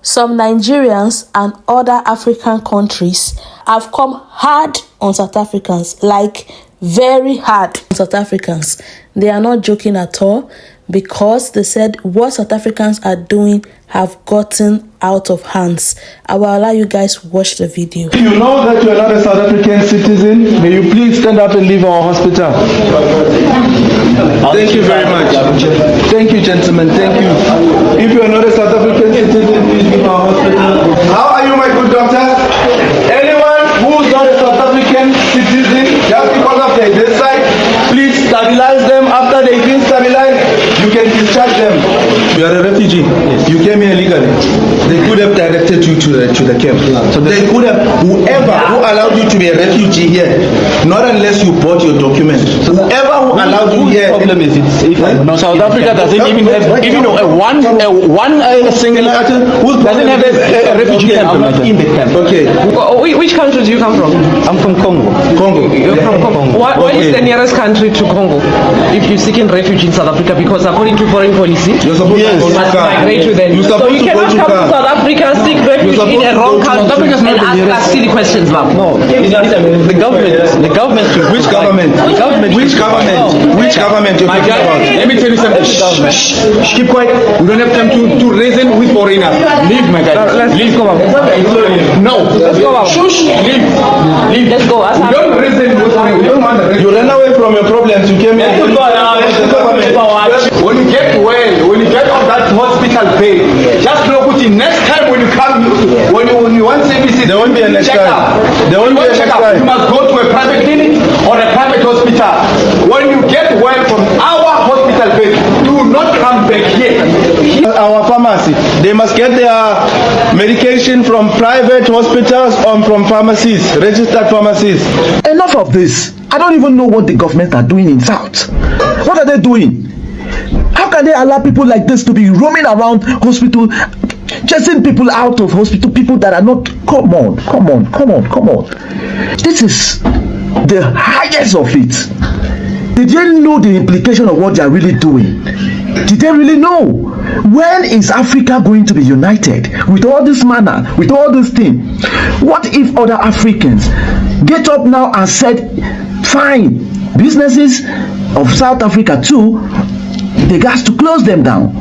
Some Nigerians and other African countries have come hard on South Africans, like very hard on South Africans. They are not joking at all, because they said what South Africans are doing have gotten out of hands. I will allow you guys watch the video. If you know that you are not a South African citizen, may you please stand up and leave our hospital. Thank you very much. Thank you, gentlemen. Thank you. If you are not a South African citizen, please leave our hospital. How are you, my good doctors? Anyone who's not a South African citizen, just because of their this side, please stabilize them. After they've been stabilized, you can discharge them. You are a refugee. Yes. You came here legally. They could have directed you to the camp. So they could have, whoever who allowed you to be a refugee here, not unless you bought your document. So whoever who allowed you here. Problem is no, South Africa doesn't even have one single doesn't have a refugee camp in the camp. Okay. Which country do you come from? I'm from Congo. You're from Congo. What is the nearest country to Congo if you're seeking refuge in South Africa? Because according to foreign policy, you're supposed to go to migrate to them. So you cannot come to South Africa, seek refuge in a wrong country and ask us silly questions, ma'am. No, the government. Which government? Which government? Which government you're talking about? Let me tell you something. Keep quiet. We don't have time to reason with foreigners. Leave, my guy. Let's go, ma'am. No. Let's go, ma'am. Shush. Leave. Let's go. We don't reason with foreigners. We don't want to reason. You ran away from your problems. You came here. When you get well, when you get on that hospital bed, just look at it. Next time when you come, when you want services, there won't be a next time. There won't be a next time. You must go to a private clinic or a private hospital. When you get well from our hospital bed, do not come back here. Our pharmacy, they must get their medication from private hospitals or from pharmacies, registered pharmacies. Enough of this. I don't even know what the government are doing in South. What are they doing? How can they allow people like this to be roaming around hospital, chasing people out of hospital, people that are not, come on. This is the highest of it. Did they know the implication of what they are really doing? Did they really know? When is Africa going to be united with all this manner, with all this thing? What if other Africans get up now and said, fine, businesses of South Africa too, they got to close them down?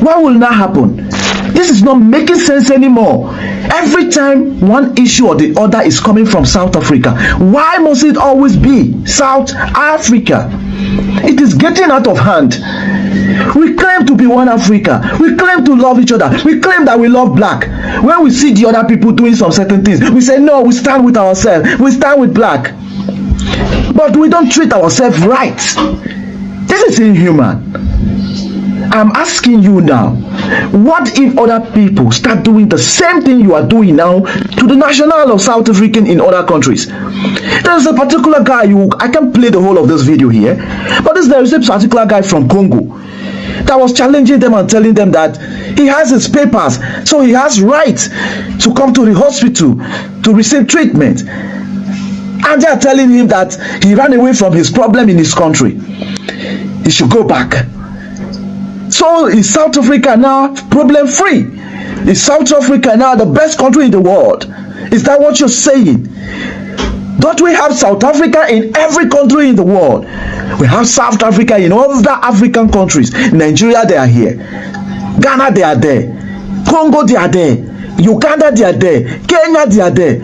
What will now happen? This is not making sense anymore. Every time one issue or the other is coming from South Africa, why must it always be South Africa? It is getting out of hand. We claim to be one Africa. We claim to love each other. We claim that we love black. When we see the other people doing some certain things, we say, no, we stand with ourselves. We stand with black. But we don't treat ourselves right. This is inhuman. I'm asking you now, what if other people start doing the same thing you are doing now to the national of South African in other countries? There's a particular guy, I can't play the whole of this video here, but there's a particular guy from Congo that was challenging them and telling them that he has his papers, so he has rights to come to the hospital to receive treatment. And they are telling him that he ran away from his problem in his country. He should go back. So is South Africa now problem free? Is South Africa now the best country in the world? Is that what you're saying? Don't we have South Africa in every country in the world? We have South Africa in all the African countries. Nigeria, they are here. Ghana, they are there. Congo, they are there. Uganda, they are there. Kenya, they are there.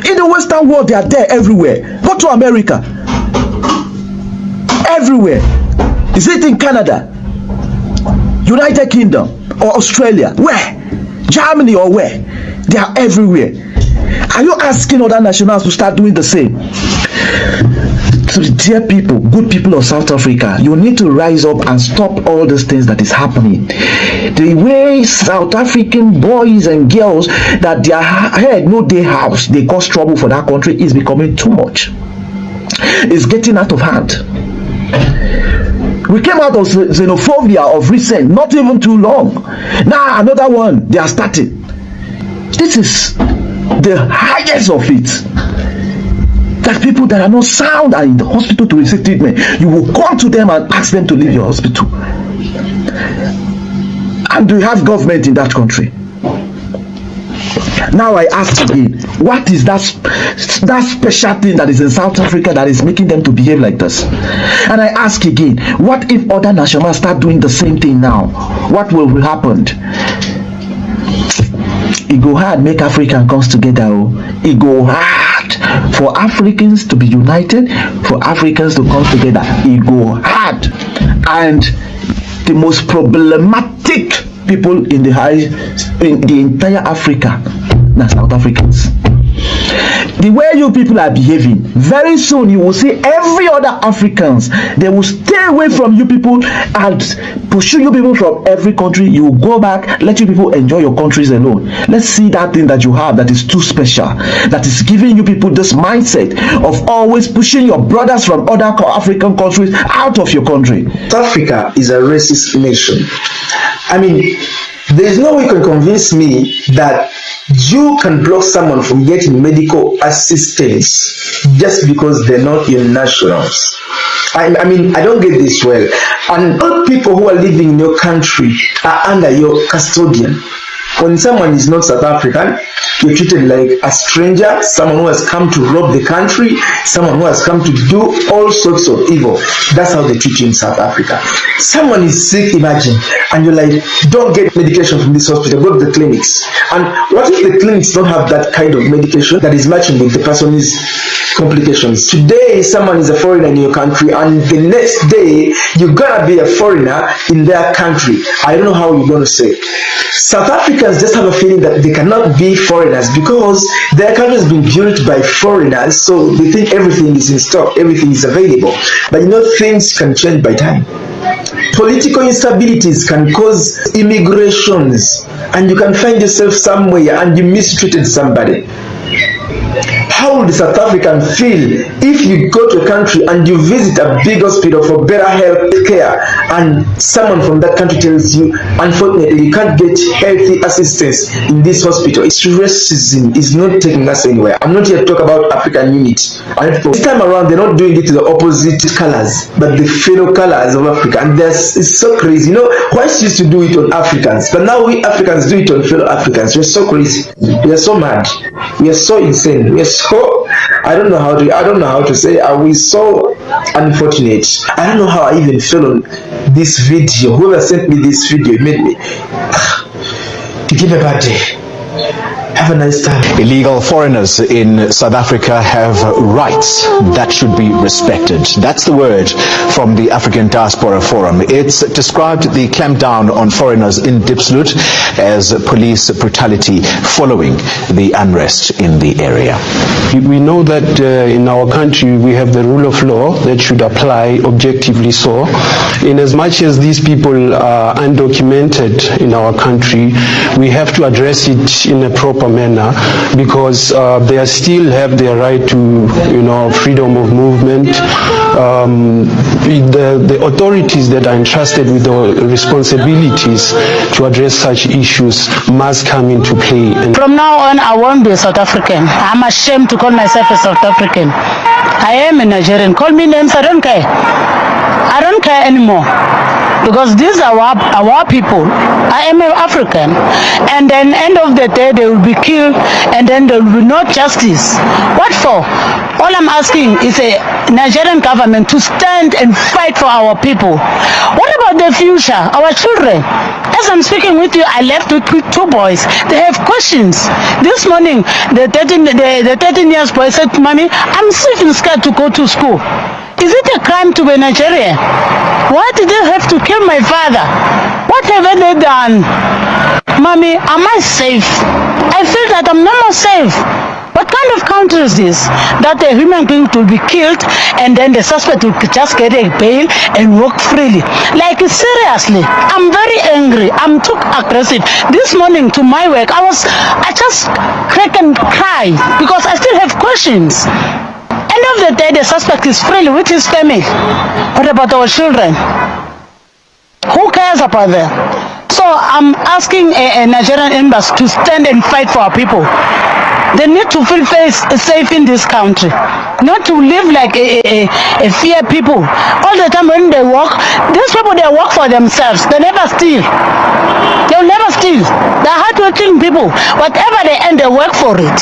In the Western world, they are there everywhere. Go to America. Everywhere. Is it in Canada? United Kingdom or Australia? Where? Germany or where? They are everywhere. Are you asking other nationals to start doing the same? So dear people, good people of South Africa, you need to rise up and stop all these things that is happening. The way South African boys and girls that their head no day house, they cause trouble for that country is becoming too much. It's getting out of hand. We came out of xenophobia of recent, not even too long. Now another one, they are starting. This is the highest of it. That people that are not sound are in the hospital to receive treatment. You will come to them and ask them to leave your hospital. And do you have government in that country? Now I ask again, what is that special thing that is in South Africa that is making them to behave like this? And I ask again, what if other nationals start doing the same thing now? What will happen? It go hard make African comes together. It go hard for Africans to be united, for Africans to come together. It go hard. And the most problematic people in the entire Africa, na South Africans. The way you people are behaving, very soon you will see every other Africans, they will stay away from you people and pursue you people from every country. You will go back, let you people enjoy your countries alone. Let's see that thing that you have that is too special, that is giving you people this mindset of always pushing your brothers from other African countries out of your country. South Africa is a racist nation. I mean, there is no way you can convince me that you can block someone from getting medical assistance just because they're not your nationals. I mean, I don't get this well. And all people who are living in your country are under your custodian. When someone is not South African, you're treated like a stranger, someone who has come to rob the country, someone who has come to do all sorts of evil. That's how they treat you in South Africa. Someone is sick, imagine, and you're like, don't get medication from this hospital, go to the clinics. And what if the clinics don't have that kind of medication that is matching with the person's complications? Today, someone is a foreigner in your country, and the next day, you're gonna be a foreigner in their country. I don't know how you're gonna say. South Africans just have a feeling that they cannot be foreigners because their country has been built by foreigners, so they think everything is in stock, everything is available. But you know, things can change by time. Political instabilities can cause immigrations, and you can find yourself somewhere and you mistreated somebody. How would the South African feel if you go to a country and you visit a big hospital for better health care and someone from that country tells you, unfortunately, you can't get healthy assistance in this hospital? It's racism. It's not taking us anywhere. I'm not here to talk about African unity. This time around, they're not doing it to the opposite colors, but the fellow colors of Africa. And it's so crazy. You know, whites used to do it on Africans, but now we Africans do it on fellow Africans. We're so crazy. We are so mad. We are so insane. We are so, I don't know how to say, are we so unfortunate? I don't know how I even feel on this video. Whoever sent me this video made me give a bad day. Have a nice time. Illegal foreigners in South Africa have rights that should be respected. That's the word from the African Diaspora Forum. It's described the clampdown on foreigners in Diepsloot as police brutality following the unrest in the area. We know that in our country we have the rule of law that should apply objectively so. In as much as these people are undocumented in our country, we have to address it in a proper manner because they still have their right to, freedom of movement. The authorities that are entrusted with the responsibilities to address such issues must come into play. And from now on, I won't be a South African. I'm ashamed to call myself a South African. I am a Nigerian. Call me names, I don't care. I don't care anymore. Because these are our people. I am an African. And then end of the day, they will be killed, and then there will be no justice. What for? All I'm asking is a Nigerian government to stand and fight for our people. What about the future, our children? As I'm speaking with you, I left with two boys. They have questions. This morning, the 13 years boy said, Mommy, I'm even scared to go to school. Is it a crime to be Nigerian? Why did they have to kill my father? What have they done? Mommy, am I safe? I feel that I'm not more safe. What kind of country is this? That a human being will be killed and then the suspect will just get a bail and walk freely. Like, seriously, I'm very angry. I'm too aggressive. This morning to my work, I just crack and cry because I still have questions. End of the day, the suspect is freely with his family. What about our children? Who cares about them? So I'm asking a Nigerian embassy to stand and fight for our people. They need to feel safe in this country, not to live like a fear people. All the time when they walk, these people, they work for themselves. They never steal. They'll never steal. They're hardworking people. Whatever they earn, they work for it.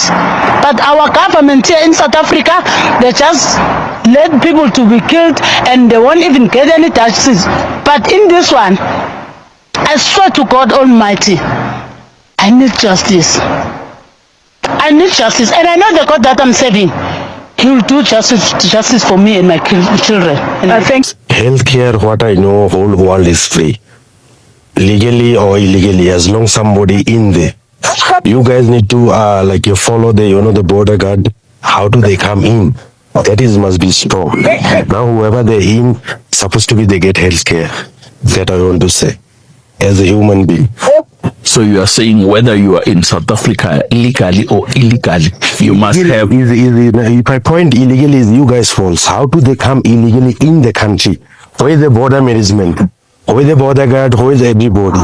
But our government here in South Africa, they just let people to be killed and they won't even get any taxes. But in this one, I swear to God Almighty, I need justice. I need justice. And I know the God that I'm serving, He will do justice for me and my children. And I think healthcare, what I know, whole world is free. Legally or illegally, as long somebody in there. You guys need to like you follow the border guard. How do they come in? That is must be strong. Now whoever they're in, supposed to be they get healthcare. That I want to say. As a human being. So you are saying whether you are in South Africa illegally or illegally, you must have. My point illegally is you guys' faults. How do they come illegally in the country? Where is the border management? Where is the border guard? Where is everybody?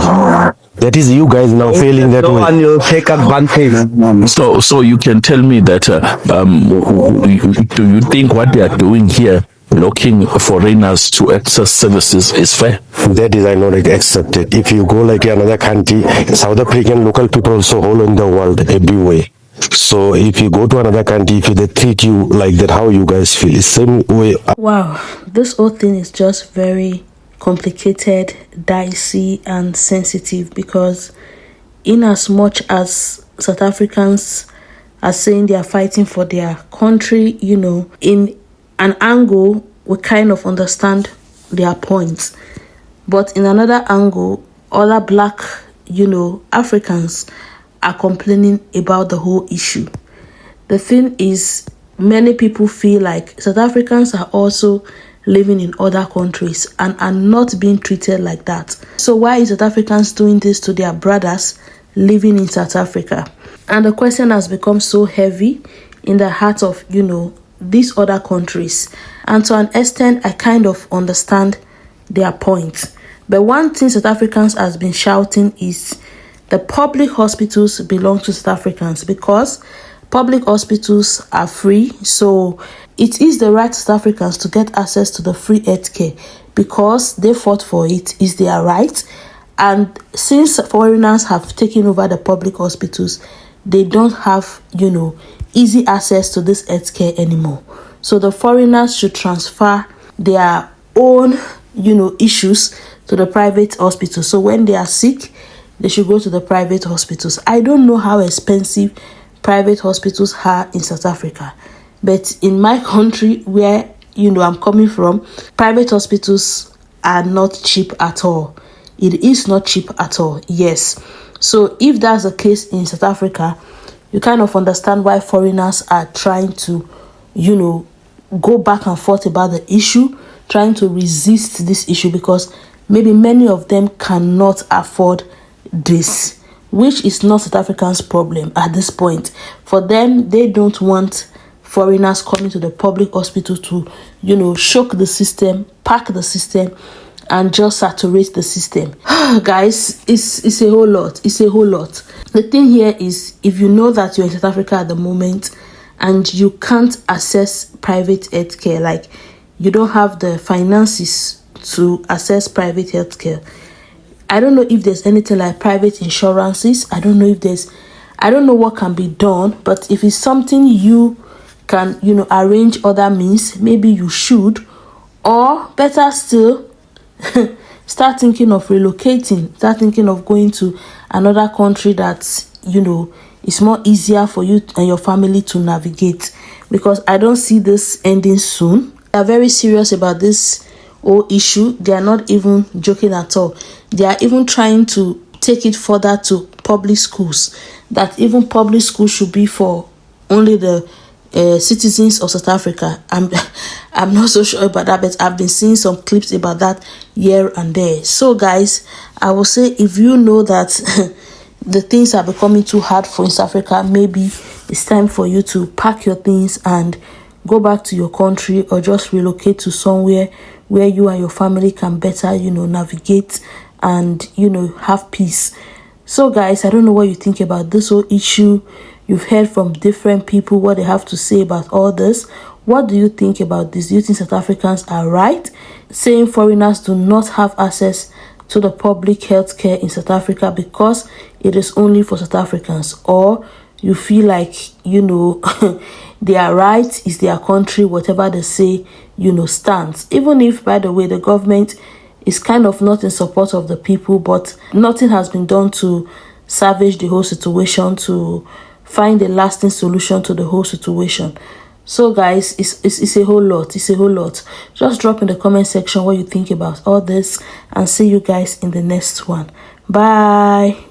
That is you guys now failing that way. And you take advantage. So you can tell me that do you think what they are doing here, locking foreigners to access services, is fair? That is I not accepted. If you go like another country, South African local people also all in the world everywhere. So if you go to another country, if they treat you like that, how you guys feel? It's same way. Wow, this whole thing is just very complicated, dicey, and sensitive, because in as much as South Africans are saying they are fighting for their country, in an angle we kind of understand their points, but in another angle, other black Africans are complaining about the whole issue. The thing is, many people feel like South Africans are also living in other countries and are not being treated like that. So why is South Africans doing this to their brothers living in South Africa? And the question has become so heavy in the heart of these other countries, and to an extent I kind of understand their point. But one thing South Africans has been shouting is the public hospitals belong to South Africans, because public hospitals are free. So it is the right of South Africans to get access to the free healthcare because they fought for it. Is their right. And since foreigners have taken over the public hospitals, they don't have, easy access to this healthcare anymore. So the foreigners should transfer their own, issues to the private hospitals. So when they are sick, they should go to the private hospitals. I don't know how expensive private hospitals are in South Africa, but in my country where I'm coming from, private hospitals are not cheap at all. It is not cheap at all. Yes. So if that's the case in South Africa, you kind of understand why foreigners are trying to go back and forth about the issue, trying to resist this issue, because maybe many of them cannot afford this, which is not South Africans' problem at this point. For them, they don't want foreigners coming to the public hospital to, shock the system, pack the system, and just saturate the system. Guys, it's a whole lot. It's a whole lot. The thing here is, if you know that you're in South Africa at the moment and you can't access private healthcare, like you don't have the finances to access private healthcare, I don't know if there's anything like private insurances. I don't know what can be done, but if it's something you can, arrange other means, maybe you should. Or better still, start thinking of relocating, start thinking of going to another country that, is more easier for you and your family to navigate, because I don't see this ending soon. They are very serious about this whole issue. They are not even joking at all. They are even trying to take it further to public schools, that even public schools should be for only the citizens of South Africa. I'm not so sure about that, but I've been seeing some clips about that here and there. So guys, I will say, if you know that the things are becoming too hard for South Africa, maybe it's time for you to pack your things and go back to your country, or just relocate to somewhere where you and your family can better, navigate and, have peace. So guys, I don't know what you think about this whole issue. You've heard from different people what they have to say about all this. What do you think about this? Do you think South Africans are right saying foreigners do not have access to the public health care in South Africa because it is only for South Africans, or you feel like, you know, their right is their country, whatever they say, you know, stands. Even if, by the way, the government is kind of not in support of the people, but nothing has been done to salvage the whole situation, to find a lasting solution to the whole situation. So guys, it's a whole lot. It's a whole lot. Just drop in the comment section what you think about all this, and see you guys in the next one. Bye.